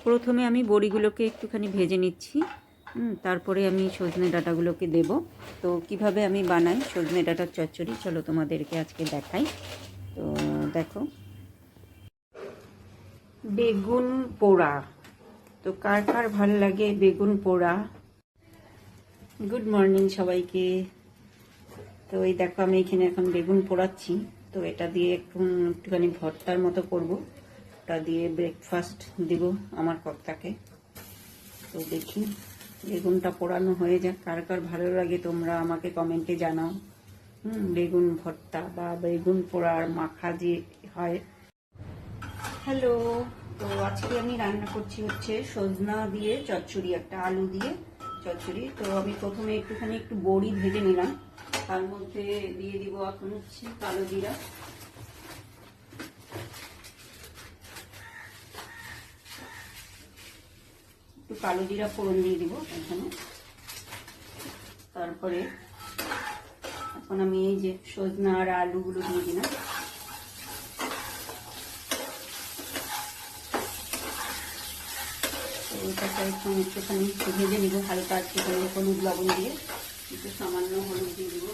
প্রথমে আমি বড়িগুলোকে একটুখানি ভেজে নিচ্ছি, তারপরে আমি সজনে ডাঁটাগুলোকে দেব। তো কিভাবে আমি বানাই সজনে ডাঁটার চচ্চড়ি চলো তোমাদেরকে আজকে দেখাই। তো দেখো, বেগুন পোড়া, তো কার কার ভাল লাগে বেগুন পোড়া। গুড মর্নিং সবাইকে। তো এই দেখো, আমি এখানে এখন বেগুন পোড়াচ্ছি। তো এটা দিয়ে একটুখানি ভর্তার মতো করব, ওটা দিয়ে ব্রেকফাস্ট দিব আমার কর্তাকে। তো দেখি বেগুনটা পোড়ানো হয়ে যাক, কার কার ভালো লাগে তোমরা আমাকে কমেন্টে জানাও। বেগুন ভর্তা বা বেগুন পোড়ার মাখা যে হয়। হ্যালো, তো আজকে আমি রান্না করছি হচ্ছে সজনা দিয়ে চচ্চড়ি, একটা আলু দিয়ে চচ্চড়ি। তো আমি প্রথমে একটু বড়ি ভেজে নিলাম, তার মধ্যে দিয়ে দিব এখন হচ্ছে কালো জিরা, একটু কালো জিরা ফোড়ন দিয়ে দিব এখানে। তারপরে এখন আমি এই যে সজনা আর আলুগুলো দিয়ে দিলাম। এটাকে একটুখানি ভেজে নিব হালকা, একটুখানি হলুদ লবণ দিয়ে, একটু সামান্য হলুদ দিয়ে দিব।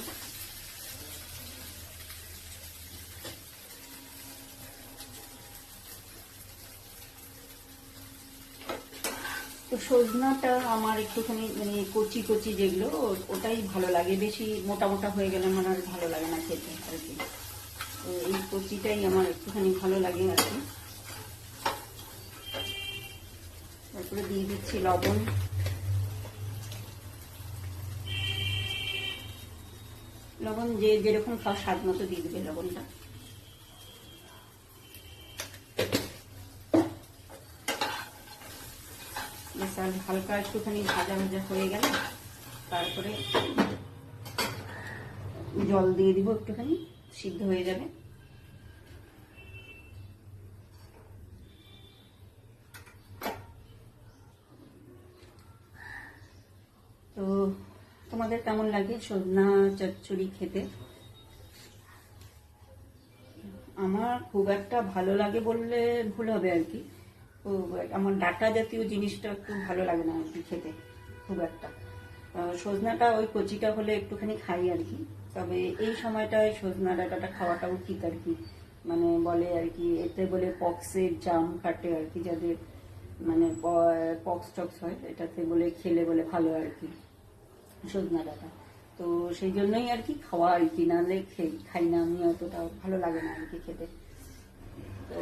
তো সজনাটা আমার একটুখানি মানে কচি কচি যেগুলো, ওটাই ভালো লাগে, বেশি মোটা মোটা হয়ে গেলে আমার আর ভালো লাগে না খেতে আর কি। তো এই কচিটাই আমার একটুখানি ভালো লাগে আর কি। তারপরে দিয়ে দিচ্ছি লবণ, লবণ যে যেরকম খাও স্বাদ মতো দিয়ে দেবে লবণটা। হালকা একটুখানি ভাজা ভাজা হয়ে গেল, তারপরে জল দিয়ে দিব, একটুখানি সিদ্ধ হয়ে যাবে। তো তোমাদের কেমন লাগে সজনা চচ্চড়ি খেতে? আমার খুব একটা ভালো লাগে বললে ভুল হবে আর কি। তো আমার ডাঁটা জাতীয় জিনিসটা একটু ভালো লাগে না আর কি খেতে খুব একটা। সজনাটা ওই কচিটা হলে একটুখানি খাই আর কি। তবে এই সময়টায় সজনা ডাঁটাটা খাওয়াটা উচিত আর কি, মানে বলে আর কি, এতে বলে পক্সের জাম কাটে আর কি, যাদের মানে পক্স টক্স হয়, এটাতে বলে খেলে বলে ভালো আর কি সজনা ডাঁটা। তো সেই জন্যই আর কি খাওয়া আর কি, নাহলে খাই না আমি, অতটা ভালো লাগে না আর কি খেতে। তো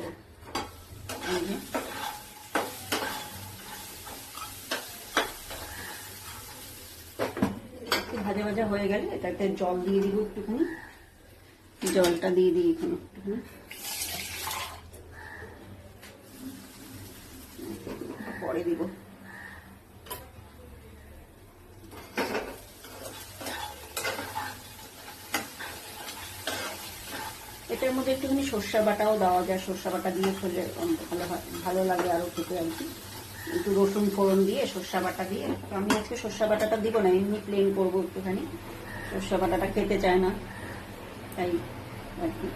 ভাজা ভাজা হয়ে গেলে এটাতে জল দিয়ে দিব, একটুখানি জলটা দিয়ে দিই এখানে একটুখানি, পরে দিব। এটার মধ্যে একটুখানি সর্ষে বাটাও দেওয়া যায়, সর্ষে বাটা দিয়ে খেলে ভালো হয়, ভালো লাগে আরো খেতে আর কি। একটু রসুন ফোড়ন দিয়ে সর্ষে বাটা দিয়ে, তো আমি আজকে সর্ষে বাটাটা দিব না, এমনি প্লেন করবো একটুখানি, সর্ষে বাটাটা খেতে চায় না তাই আর কি।